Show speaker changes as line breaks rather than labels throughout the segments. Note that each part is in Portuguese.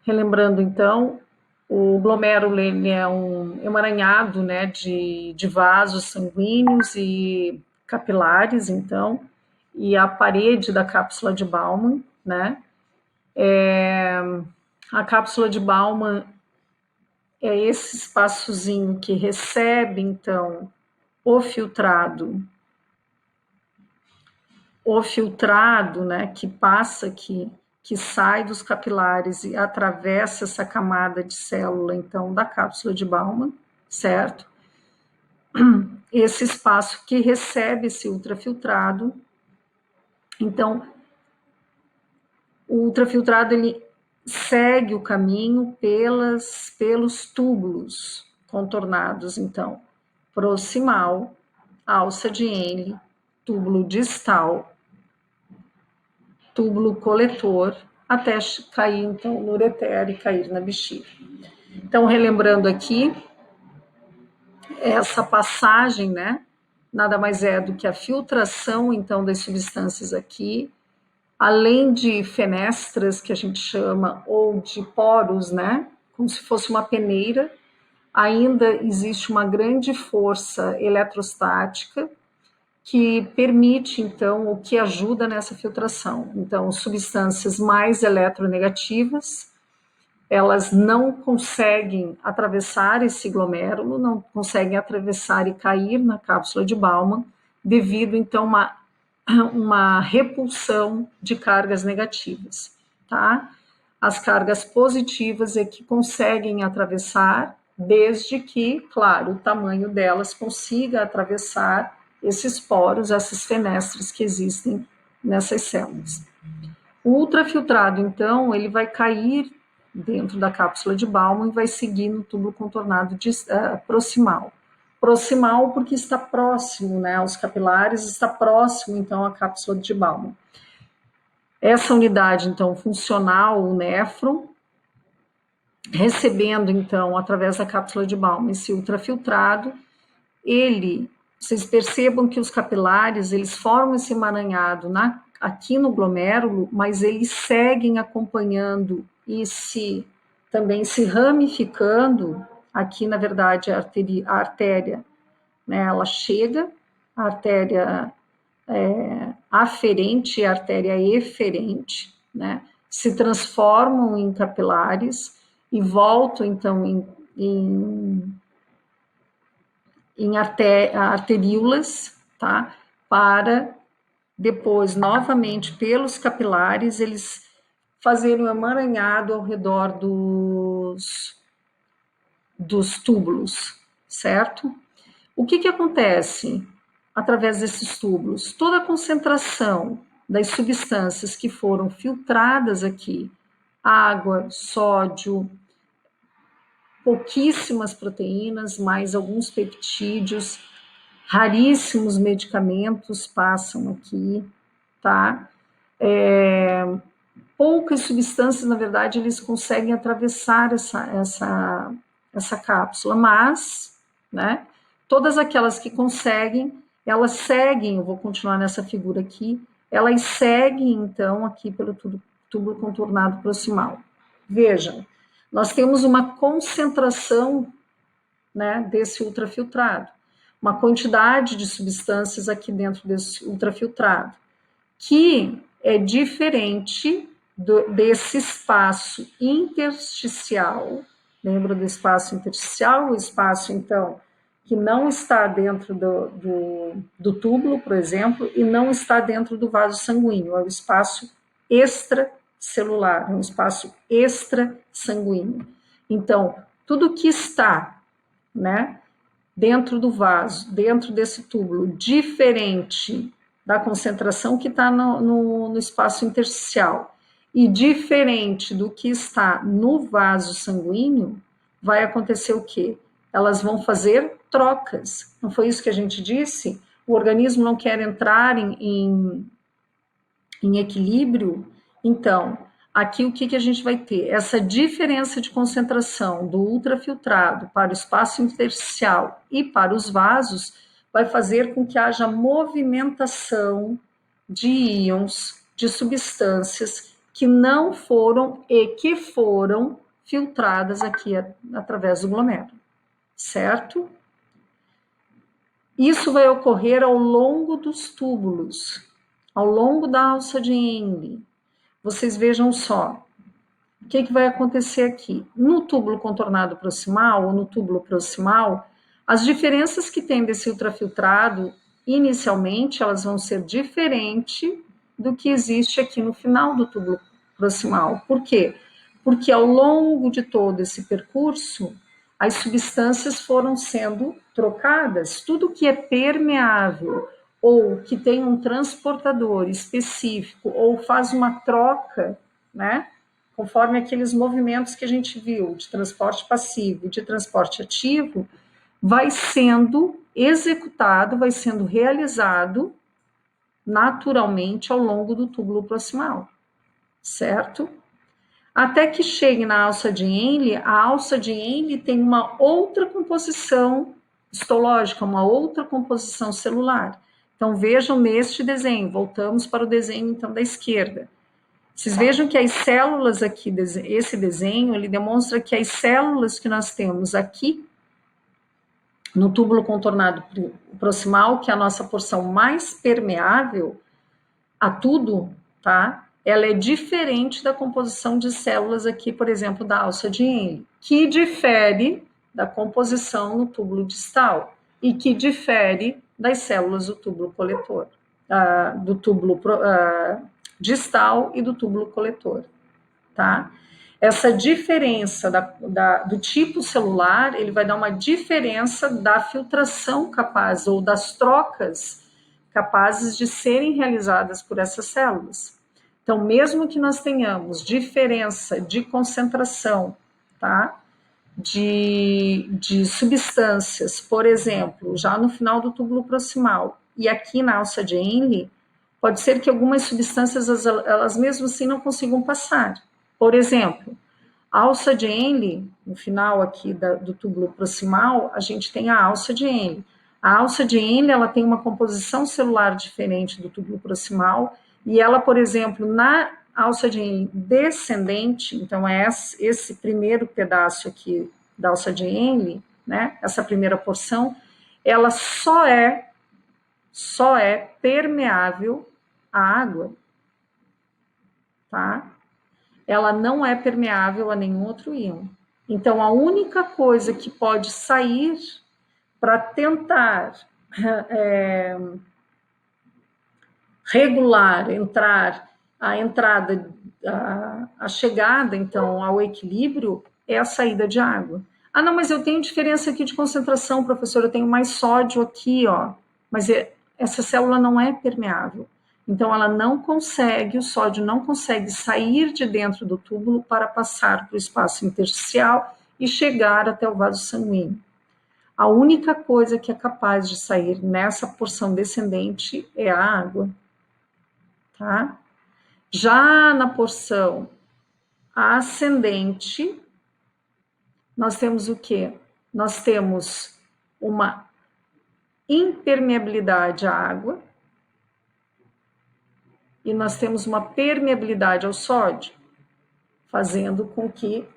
Relembrando, então, o glomérulo ele é um emaranhado, né, de vasos sanguíneos e capilares, então, e a parede da cápsula de Bowman, né, a cápsula de Bowman é esse espaçozinho que recebe, então, o filtrado, né, que passa aqui, que sai dos capilares e atravessa essa camada de célula, então, da cápsula de Bowman, certo? Esse espaço que recebe esse ultrafiltrado. Então, o ultrafiltrado, ele segue o caminho pelos túbulos contornados, então, proximal, alça de Henle, túbulo distal, túbulo coletor, até cair, então, no ureter e cair na bexiga. Então, relembrando aqui, essa passagem, né, nada mais é do que a filtração, então, das substâncias aqui, além de fenestras, que a gente chama, ou de poros, né, como se fosse uma peneira, ainda existe uma grande força eletrostática que permite, então, o que ajuda nessa filtração. Então, substâncias mais eletronegativas, elas não conseguem atravessar esse glomérulo, não conseguem atravessar e cair na cápsula de Bowman, devido, então, uma repulsão de cargas negativas, tá? As cargas positivas é que conseguem atravessar, desde que, claro, o tamanho delas consiga atravessar esses poros, essas fenestras que existem nessas células. O ultrafiltrado, então, ele vai cair dentro da cápsula de Bowman e vai seguir no tubo contornado proximal. Proximal porque está próximo, né, aos capilares, está próximo, então, à cápsula de Bowman. Essa unidade, então, funcional, o néfron, recebendo, então, através da cápsula de Bowman, esse ultrafiltrado, vocês percebam que os capilares, eles formam esse emaranhado aqui no glomérulo, mas eles seguem acompanhando e também se ramificando. Aqui, na verdade, a artéria, né, ela chega, a artéria aferente e a artéria eferente, né, se transformam em capilares e voltam, então, em arteríolas, tá? Para depois, novamente, pelos capilares, eles fazerem um emaranhado ao redor dos túbulos, certo? O que acontece através desses túbulos? Toda a concentração das substâncias que foram filtradas aqui, água, sódio, pouquíssimas proteínas, mais alguns peptídeos, raríssimos medicamentos passam aqui, tá? Poucas substâncias, na verdade, eles conseguem atravessar essa cápsula, mas, né, todas aquelas que conseguem, elas seguem, eu vou continuar nessa figura aqui, elas seguem, então, aqui pelo tubo contornado proximal. Vejam, nós temos uma concentração, né, desse ultrafiltrado, uma quantidade de substâncias aqui dentro desse ultrafiltrado, que é diferente desse espaço intersticial. Lembra do espaço intersticial? O espaço, então, que não está dentro do túbulo, por exemplo, e não está dentro do vaso sanguíneo, é o espaço extracelular, é um espaço extrasanguíneo. Então, tudo que está, né, dentro do vaso, dentro desse túbulo, diferente da concentração que está no espaço intersticial e diferente do que está no vaso sanguíneo, vai acontecer o quê? Elas vão fazer trocas. Não foi isso que a gente disse? O organismo não quer entrar em equilíbrio. Então, aqui o que a gente vai ter? Essa diferença de concentração do ultrafiltrado para o espaço intersticial e para os vasos vai fazer com que haja movimentação de íons, de substâncias que não foram e que foram filtradas aqui através do glomérulo, certo? Isso vai ocorrer ao longo dos túbulos, ao longo da alça de Henle. Vocês vejam só, o que vai acontecer aqui? No túbulo contornado proximal, ou no túbulo proximal, as diferenças que tem desse ultrafiltrado, inicialmente, elas vão ser diferentes do que existe aqui no final do túbulo proximal. Por quê? Porque ao longo de todo esse percurso, as substâncias foram sendo trocadas. Tudo que é permeável ou que tem um transportador específico ou faz uma troca, né? Conforme aqueles movimentos que a gente viu de transporte passivo e de transporte ativo, vai sendo executado, vai sendo realizado naturalmente ao longo do túbulo proximal, certo? Até que chegue na alça de Henle, a alça de Henle tem uma outra composição histológica, uma outra composição celular. Então vejam neste desenho, voltamos para o desenho então da esquerda. Vocês vejam que as células aqui, esse desenho, ele demonstra que as células que nós temos aqui, no túbulo contornado proximal, que é a nossa porção mais permeável a tudo, tá? Ela é diferente da composição de células aqui, por exemplo, da alça de Henle, que difere da composição no túbulo distal e que difere das células do túbulo coletor, do túbulo distal e do túbulo coletor, tá? Essa diferença do tipo celular, ele vai dar uma diferença da filtração capaz ou das trocas capazes de serem realizadas por essas células. Então, mesmo que nós tenhamos diferença de concentração, tá? De substâncias, por exemplo, já no final do túbulo proximal e aqui na alça de Henle, pode ser que algumas substâncias, elas mesmo assim não consigam passar. Por exemplo, a alça de Henle, no final aqui do túbulo proximal, a gente tem a alça de Henle. A alça de Henle, ela tem uma composição celular diferente do túbulo proximal, e ela, por exemplo, na alça de Henle descendente, então é esse primeiro pedaço aqui da alça de Henle, né, essa primeira porção, ela só é permeável à água, tá? Ela não é permeável a nenhum outro íon. Então, a única coisa que pode sair para tentar regular, a chegada, então, ao equilíbrio, é a saída de água. Ah, não, mas eu tenho diferença aqui de concentração, professor, eu tenho mais sódio aqui, ó. Mas essa célula não é permeável. Então, ela não consegue, o sódio não consegue sair de dentro do túbulo para passar para o espaço intersticial e chegar até o vaso sanguíneo. A única coisa que é capaz de sair nessa porção descendente é a água, tá? Já na porção ascendente, nós temos o quê? Nós temos uma impermeabilidade à água e nós temos uma permeabilidade ao sódio, fazendo com que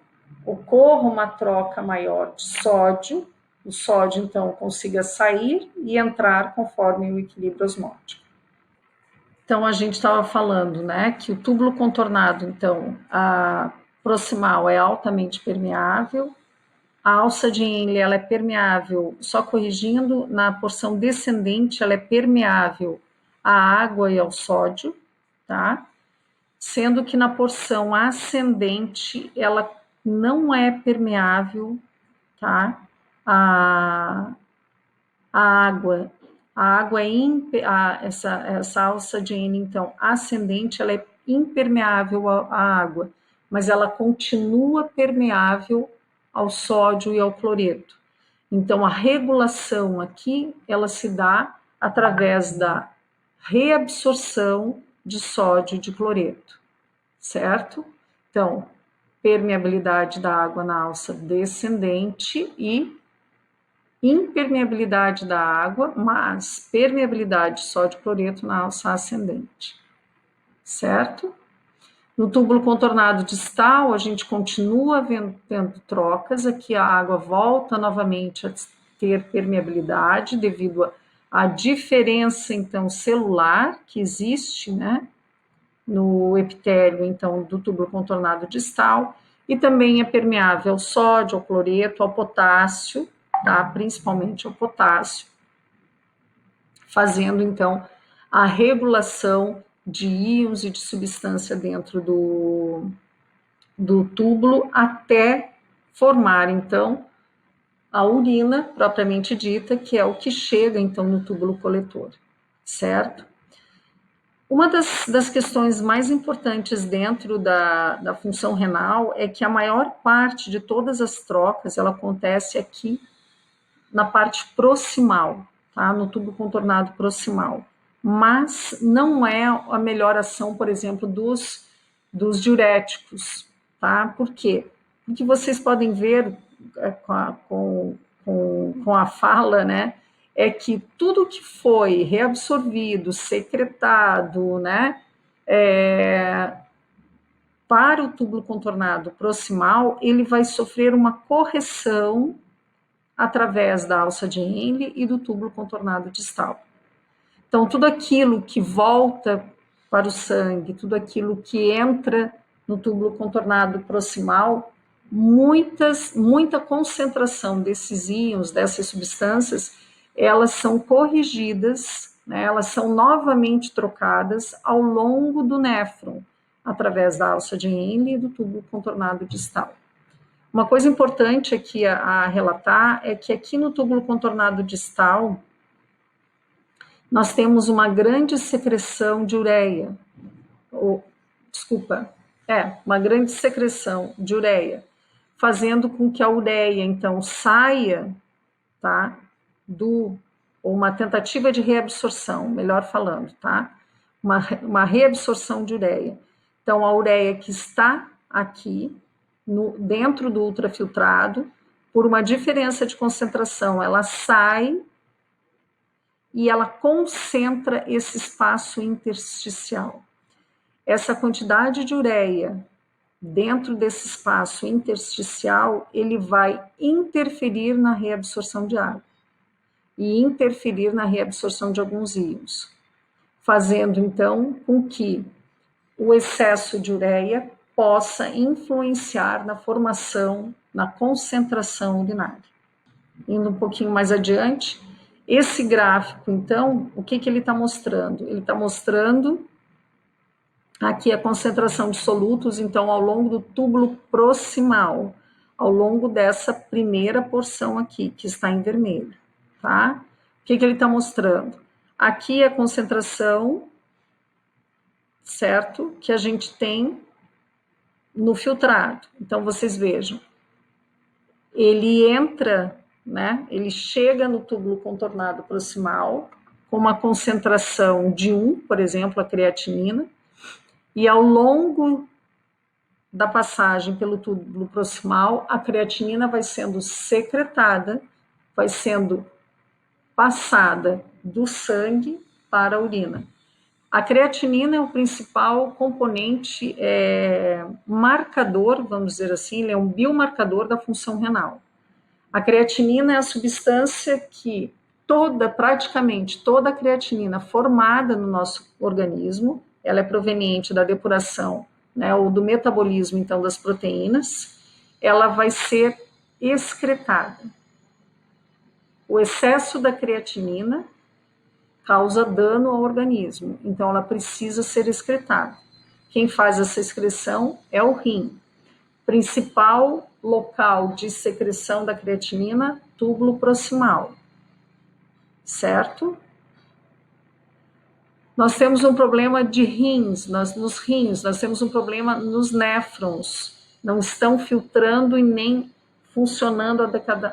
ocorra uma troca maior de sódio, o sódio então consiga sair e entrar conforme o equilíbrio osmótico. Então a gente estava falando, né, que o túbulo contornado, então, a proximal é altamente permeável, a alça de Henle ela é permeável, só corrigindo, na porção descendente ela é permeável à água e ao sódio, tá? Sendo que na porção ascendente ela não é permeável, tá? A água. A água essa alça de Henle, então, ascendente, ela é impermeável à água, mas ela continua permeável ao sódio e ao cloreto. Então, a regulação aqui, ela se dá através da reabsorção de sódio e de cloreto, certo? Então, permeabilidade da água na alça descendente e impermeabilidade da água, mas permeabilidade de sódio e cloreto na alça ascendente, certo? No túbulo contornado distal, a gente continua vendo trocas, aqui a água volta novamente a ter permeabilidade devido à diferença, então, celular que existe, né, no epitélio, então, do túbulo contornado distal, e também é permeável ao sódio, ao cloreto, ao potássio, tá, principalmente ao potássio, fazendo, então, a regulação de íons e de substância dentro do túbulo até formar, então, a urina propriamente dita, que é o que chega, então, no túbulo coletor, certo? Uma das questões mais importantes dentro da função renal é que a maior parte de todas as trocas, ela acontece aqui na parte proximal, tá? No tubo contornado proximal. Mas não é a melhor ação, por exemplo, dos diuréticos, tá? Por quê? Porque vocês podem ver com a fala, né? É que tudo que foi reabsorvido, secretado, né? Para o túbulo contornado proximal, ele vai sofrer uma correção através da alça de Henle e do túbulo contornado distal. Então, tudo aquilo que volta para o sangue, tudo aquilo que entra no túbulo contornado proximal, muita concentração desses íons, dessas substâncias, elas são corrigidas, né, elas são novamente trocadas ao longo do néfron, através da alça de Henle e do túbulo contornado distal. Uma coisa importante aqui a relatar é que aqui no túbulo contornado distal, nós temos uma grande secreção de ureia, uma grande secreção de ureia, fazendo com que a ureia, então, saia, tá, ou uma tentativa de reabsorção, melhor falando, tá, uma reabsorção de ureia. Então, a ureia que está aqui, dentro do ultrafiltrado, por uma diferença de concentração, ela sai e ela concentra esse espaço intersticial. Essa quantidade de ureia dentro desse espaço intersticial, ele vai interferir na reabsorção de água e interferir na reabsorção de alguns íons, fazendo então com que o excesso de ureia possa influenciar na formação, na concentração urinária. Indo um pouquinho mais adiante, esse gráfico, então, o que ele está mostrando? Ele está mostrando aqui a concentração de solutos, então, ao longo do túbulo proximal, ao longo dessa primeira porção aqui, que está em vermelho, tá? O que ele está mostrando? Aqui a concentração, certo? Que a gente tem no filtrado. Então, vocês vejam, ele entra, né? Ele chega no túbulo contornado proximal com uma concentração de 1, por exemplo, a creatinina, e ao longo da passagem pelo túbulo proximal, a creatinina vai sendo secretada, vai sendo passada do sangue para a urina. A creatinina é o principal componente marcador, vamos dizer assim, ele é um biomarcador da função renal. A creatinina é a substância que praticamente toda a creatinina formada no nosso organismo, ela é proveniente da depuração, né, ou do metabolismo, então, das proteínas, ela vai ser excretada. O excesso da creatinina causa dano ao organismo, então ela precisa ser excretada. Quem faz essa excreção é o rim. Principal local de secreção da creatinina, túbulo proximal, certo? Nós temos um problema de rins, nos rins, nós temos um problema nos néfrons, não estão filtrando e nem funcionando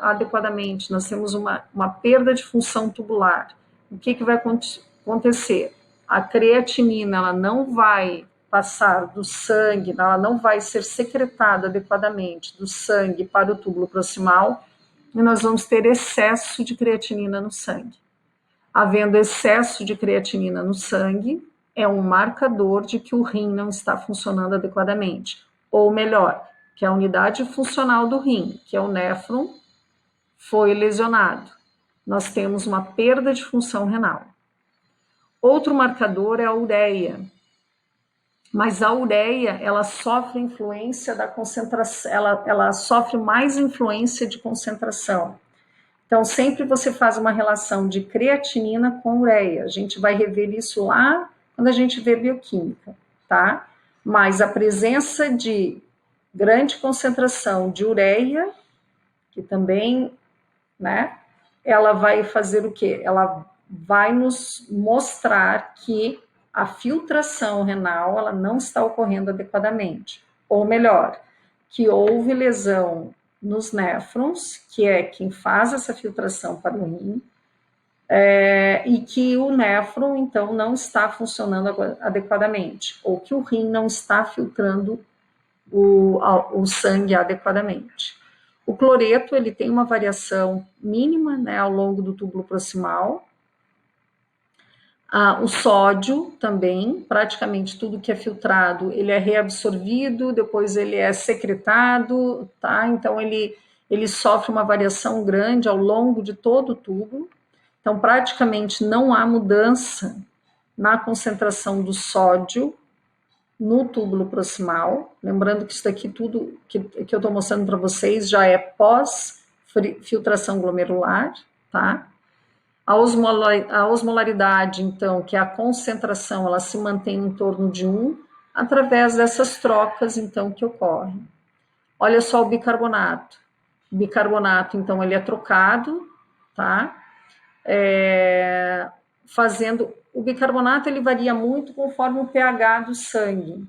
adequadamente, nós temos uma perda de função tubular. O que vai acontecer? A creatinina, ela não vai passar do sangue, ela não vai ser secretada adequadamente do sangue para o túbulo proximal, e nós vamos ter excesso de creatinina no sangue. Havendo excesso de creatinina no sangue, é um marcador de que o rim não está funcionando adequadamente. Ou melhor, que a unidade funcional do rim, que é o néfron, foi lesionado. Nós temos uma perda de função renal. Outro marcador é a ureia. Mas a ureia, ela sofre influência da concentração, ela sofre mais influência de concentração. Então, sempre você faz uma relação de creatinina com ureia. A gente vai rever isso lá quando a gente vê bioquímica, tá? Mas a presença de grande concentração de ureia, que também, né, ela vai fazer o quê? Ela vai nos mostrar que a filtração renal ela não está ocorrendo adequadamente. Ou melhor, que houve lesão nos néfrons, que é quem faz essa filtração para o rim, e que o néfron, então, não está funcionando adequadamente, ou que o rim não está filtrando o sangue adequadamente. O cloreto, ele tem uma variação mínima, né, ao longo do túbulo proximal. O sódio também, praticamente tudo que é filtrado, ele é reabsorvido, depois ele é secretado, tá? Então, ele sofre uma variação grande ao longo de todo o tubo. Então, praticamente não há mudança na concentração do sódio no túbulo proximal. Lembrando que isso daqui tudo que eu estou mostrando para vocês já é pós-filtração glomerular, tá? A osmolaridade, então, que é a concentração, ela se mantém em torno de 1, através dessas trocas, então, que ocorrem. Olha só o bicarbonato. O bicarbonato, então, ele é trocado, tá? O bicarbonato, ele varia muito conforme o pH do sangue.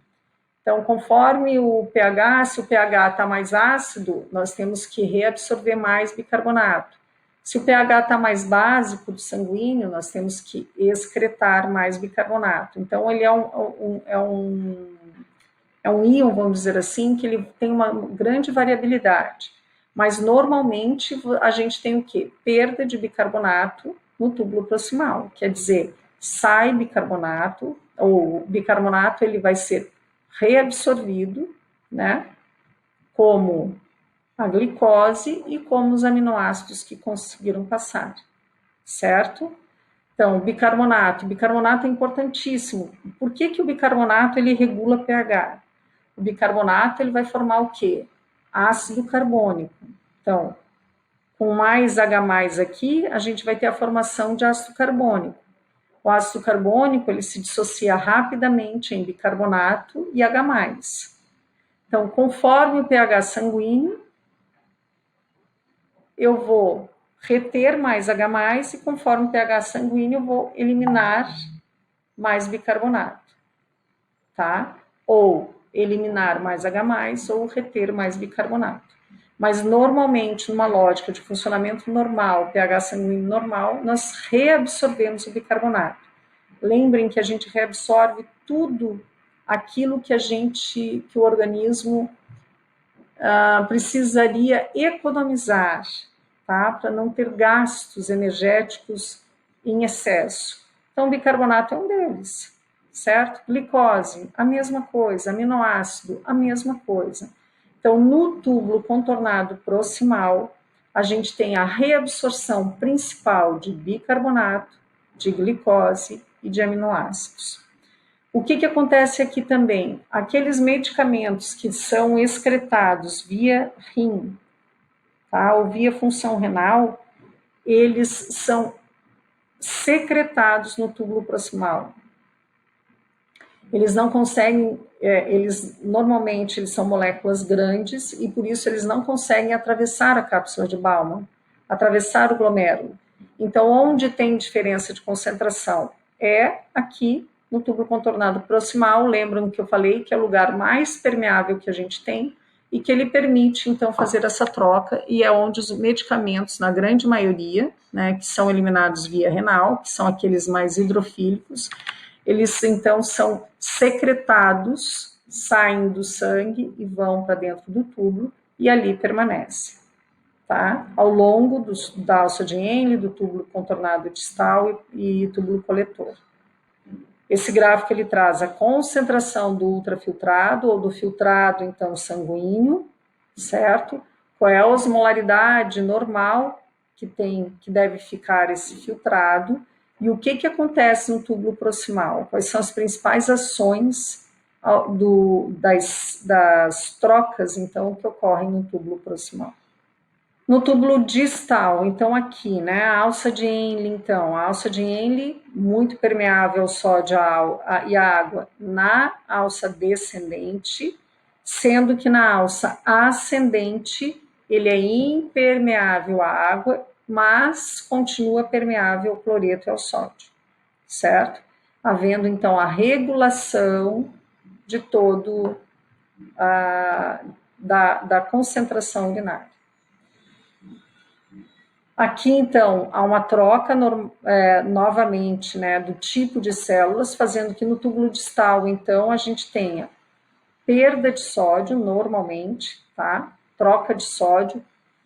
Então, conforme o pH, se o pH está mais ácido, nós temos que reabsorver mais bicarbonato. Se o pH está mais básico do sanguíneo, nós temos que excretar mais bicarbonato. Então, ele é um íon, vamos dizer assim, que ele tem uma grande variabilidade. Mas, normalmente, a gente tem o quê? Perda de bicarbonato no túbulo proximal. Quer dizer, sai bicarbonato, ou o bicarbonato ele vai ser reabsorvido, né? Como a glicose e como os aminoácidos que conseguiram passar, certo? Então, bicarbonato é importantíssimo. Por que o bicarbonato ele regula pH? O bicarbonato ele vai formar o quê? Ácido carbônico. Então, com mais H+ aqui, a gente vai ter a formação de ácido carbônico. O ácido carbônico ele se dissocia rapidamente em bicarbonato e H+. Então, conforme o pH sanguíneo, eu vou reter mais H+, e conforme o pH sanguíneo, eu vou eliminar mais bicarbonato, tá? Ou eliminar mais H+, ou reter mais bicarbonato. Mas, normalmente, numa lógica de funcionamento normal, pH sanguíneo normal, nós reabsorvemos o bicarbonato. Lembrem que a gente reabsorve tudo aquilo que o organismo precisaria economizar, tá? Para não ter gastos energéticos em excesso. Então, o bicarbonato é um deles, certo? Glicose, a mesma coisa. Aminoácido, a mesma coisa. Então, no túbulo contornado proximal, a gente tem a reabsorção principal de bicarbonato, de glicose e de aminoácidos. O que acontece aqui também? Aqueles medicamentos que são excretados via rim, tá? Ou via função renal, eles são secretados no túbulo proximal. Eles não conseguem, normalmente eles são moléculas grandes e por isso eles não conseguem atravessar a cápsula de Bowman, atravessar o glomérulo. Então, onde tem diferença de concentração? É aqui no túbulo contornado proximal. Lembram que eu falei que é o lugar mais permeável que a gente tem e que ele permite, então, fazer essa troca, e é onde os medicamentos, na grande maioria, né, que são eliminados via renal, que são aqueles mais hidrofílicos, eles, então, são secretados, saem do sangue e vão para dentro do túbulo e ali permanece, tá? Ao longo da alça de Henle, do túbulo contornado distal e túbulo coletor. Esse gráfico ele traz a concentração do ultrafiltrado ou do filtrado, então, sanguíneo, certo? Qual é a osmolaridade normal que deve ficar esse filtrado e o que acontece no túbulo proximal? Quais são as principais ações das trocas, então, que ocorrem no túbulo proximal? No túbulo distal, então aqui, né, a alça de Henle, então, a alça de Henle, muito permeável ao sódio e à água na alça descendente, sendo que na alça ascendente ele é impermeável à água, mas continua permeável ao cloreto e ao sódio, certo? Havendo, então, a regulação de todo da concentração urinária. Aqui, então, há uma troca novamente, né, do tipo de células, fazendo que no túbulo distal, então, a gente tenha perda de sódio, normalmente, tá? Troca de sódio.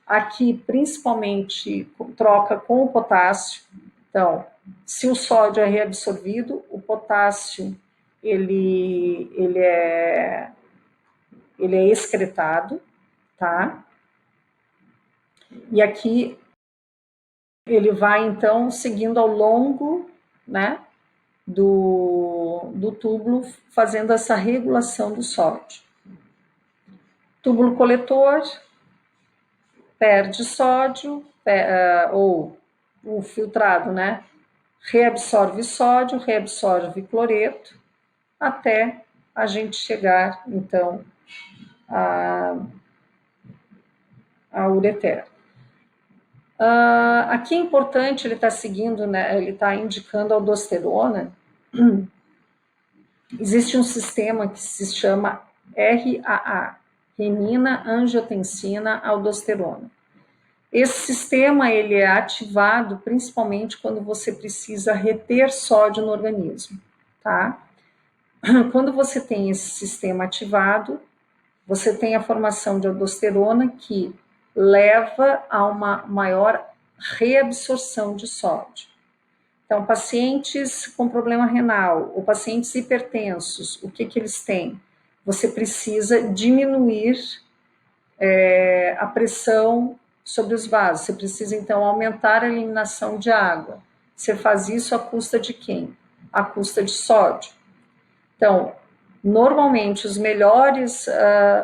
Aqui, principalmente, troca com o potássio. Então, se o sódio é reabsorvido, o potássio, ele é excretado, tá? E aqui ele vai, então, seguindo ao longo, né, do túbulo, fazendo essa regulação do sódio. Túbulo coletor, perde sódio, ou o filtrado, né, reabsorve sódio, reabsorve cloreto, até a gente chegar, então, a ureter. Aqui é importante, ele está seguindo, né, ele está indicando a aldosterona. Existe um sistema que se chama RAA, renina, angiotensina, aldosterona. Esse sistema ele é ativado principalmente quando você precisa reter sódio no organismo, tá? Quando você tem esse sistema ativado, você tem a formação de aldosterona que leva a uma maior reabsorção de sódio. Então, pacientes com problema renal ou pacientes hipertensos, o que eles têm? Você precisa diminuir a pressão sobre os vasos, você precisa, então, aumentar a eliminação de água. Você faz isso à custa de quem? À custa de sódio. Então, normalmente, os melhores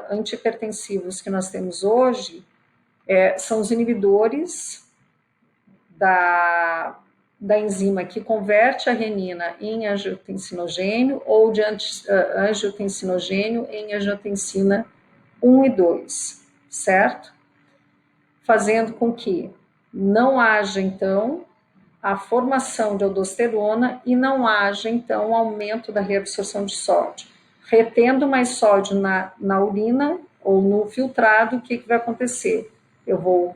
antihipertensivos que nós temos hoje são os inibidores da enzima que converte a renina em angiotensinogênio ou de angiotensinogênio em angiotensina 1 e 2, certo? Fazendo com que não haja, então, a formação de aldosterona e não haja, então, aumento da reabsorção de sódio. Retendo mais sódio na urina ou no filtrado, o que vai acontecer? Eu vou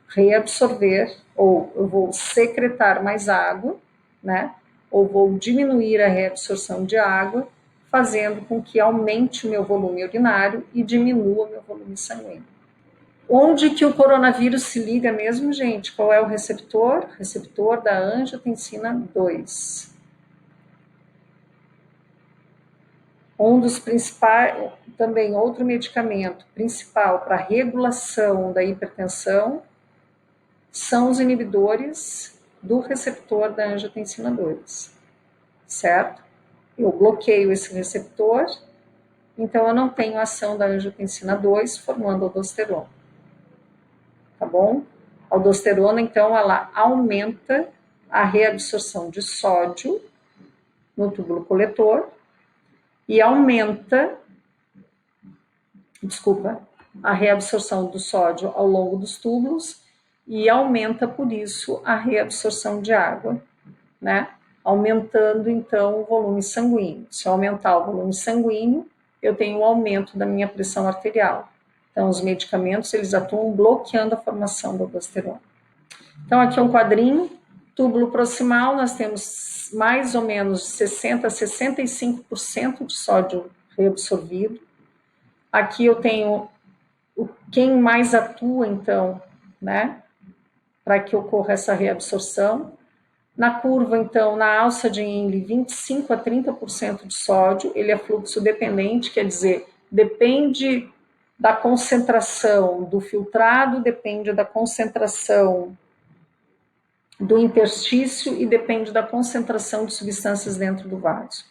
reabsorver ou eu vou secretar mais água, né? Ou vou diminuir a reabsorção de água, fazendo com que aumente o meu volume urinário e diminua o meu volume sanguíneo. Onde que o coronavírus se liga mesmo, gente? Qual é o receptor? Receptor da angiotensina 2. Um dos principais, também outro medicamento principal para regulação da hipertensão são os inibidores do receptor da angiotensina 2, certo? Eu bloqueio esse receptor, então eu não tenho ação da angiotensina 2 formando aldosterona, tá bom? A aldosterona, então, ela aumenta a reabsorção de sódio no túbulo coletor e aumenta, a reabsorção do sódio ao longo dos túbulos e aumenta, por isso, a reabsorção de água, né? Aumentando, então, o volume sanguíneo. Se eu aumentar o volume sanguíneo, eu tenho um aumento da minha pressão arterial. Então, os medicamentos, eles atuam bloqueando a formação da aldosterona. Então, aqui é um quadrinho, túbulo proximal, nós temos mais ou menos 60% a 65% de sódio reabsorvido. Aqui eu tenho quem mais atua, então, né, para que ocorra essa reabsorção. Na curva, então, na alça de Henle, 25 a 30% de sódio, ele é fluxo dependente, quer dizer, depende da concentração do filtrado, depende da concentração do interstício e depende da concentração de substâncias dentro do vaso.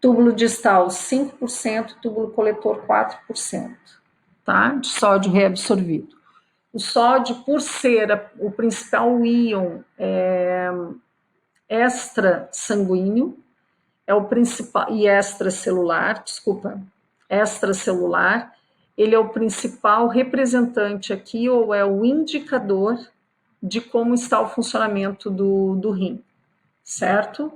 Túbulo distal, 5%, túbulo coletor, 4%, tá? De sódio reabsorvido. O sódio, por ser o principal íon extrasanguíneo, é o principal, e extracelular, ele é o principal representante aqui, ou é o indicador de como está o funcionamento do rim, certo?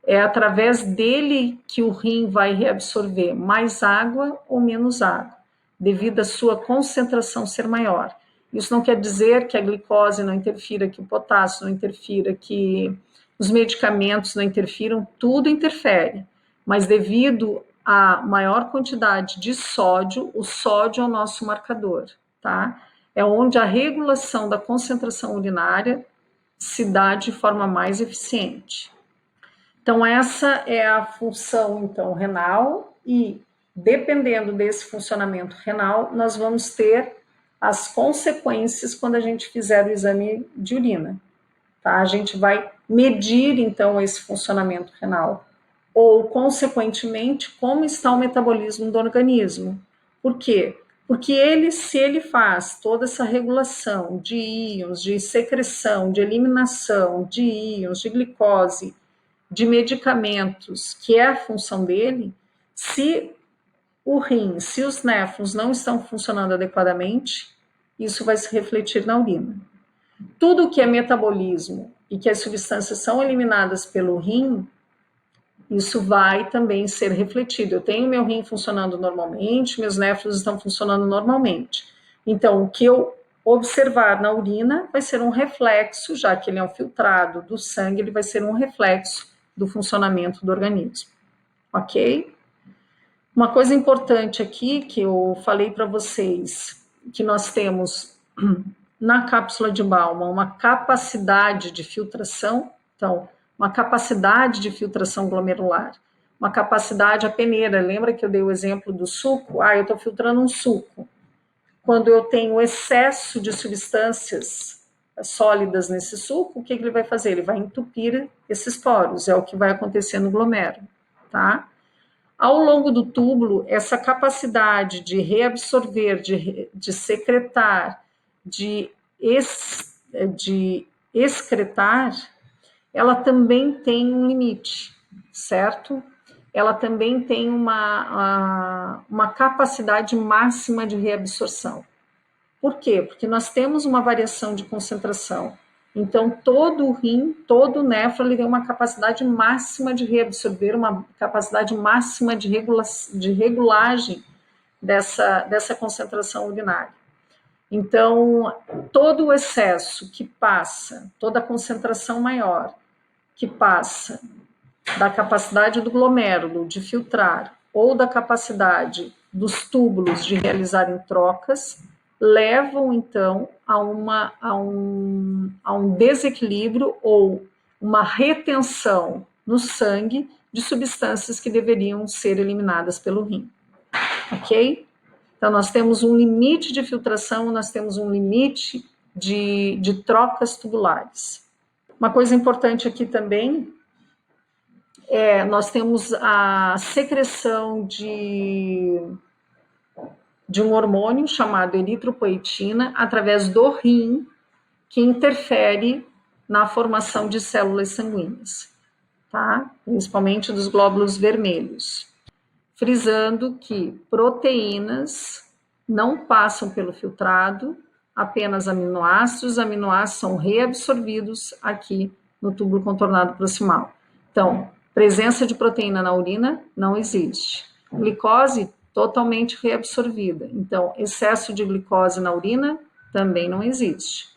É através dele que o rim vai reabsorver mais água ou menos água, devido à sua concentração ser maior. Isso não quer dizer que a glicose não interfira, que o potássio não interfira, que os medicamentos não interfiram, tudo interfere. Mas devido à maior quantidade de sódio, o sódio é o nosso marcador, tá? É onde a regulação da concentração urinária se dá de forma mais eficiente. Então, essa é a função, então, renal, e dependendo desse funcionamento renal, nós vamos ter as consequências quando a gente fizer o exame de urina, tá? A gente vai medir, então, esse funcionamento renal, ou, consequentemente, como está o metabolismo do organismo. Por quê? Porque se ele faz toda essa regulação de íons, de secreção, de eliminação de íons, de glicose, de medicamentos, que é a função dele, se o rim, se os néfrons não estão funcionando adequadamente, isso vai se refletir na urina. Tudo que é metabolismo e que as substâncias são eliminadas pelo rim, isso vai também ser refletido. Eu tenho meu rim funcionando normalmente, meus néfrons estão funcionando normalmente. Então, o que eu observar na urina vai ser um reflexo, já que ele é um filtrado do sangue, ele vai ser um reflexo do funcionamento do organismo, ok? Uma coisa importante aqui que eu falei para vocês, que nós temos na cápsula de Bowman uma capacidade de filtração, então, uma capacidade de filtração glomerular, uma capacidade, a peneira, lembra que eu dei o exemplo do suco? Eu estou filtrando um suco. Quando eu tenho excesso de substâncias sólidas nesse suco, o que ele vai fazer? Ele vai entupir esses poros, é o que vai acontecer no glomérulo, tá? Ao longo do túbulo, essa capacidade de reabsorver, de secretar, de excretar, ela também tem um limite, certo? Ela também tem uma capacidade máxima de reabsorção. Por quê? Porque nós temos uma variação de concentração. Então, todo o rim, todo o néfron, ele tem uma capacidade máxima de reabsorver, uma capacidade máxima de regulagem dessa concentração urinária. Então, todo o excesso que passa, toda a concentração maior que passa da capacidade do glomérulo de filtrar ou da capacidade dos túbulos de realizarem trocas, levam, então, a um desequilíbrio ou uma retenção no sangue de substâncias que deveriam ser eliminadas pelo rim, ok? Então, nós temos um limite de filtração, nós temos um limite de trocas tubulares. Uma coisa importante aqui também nós temos a secreção de um hormônio chamado eritropoetina através do rim, que interfere na formação de células sanguíneas, tá? Principalmente dos glóbulos vermelhos. Frisando que proteínas não passam pelo filtrado, apenas aminoácidos. Os aminoácidos são reabsorvidos aqui no túbulo contornado proximal. Então, presença de proteína na urina não existe. Glicose totalmente reabsorvida. Então, excesso de glicose na urina também não existe.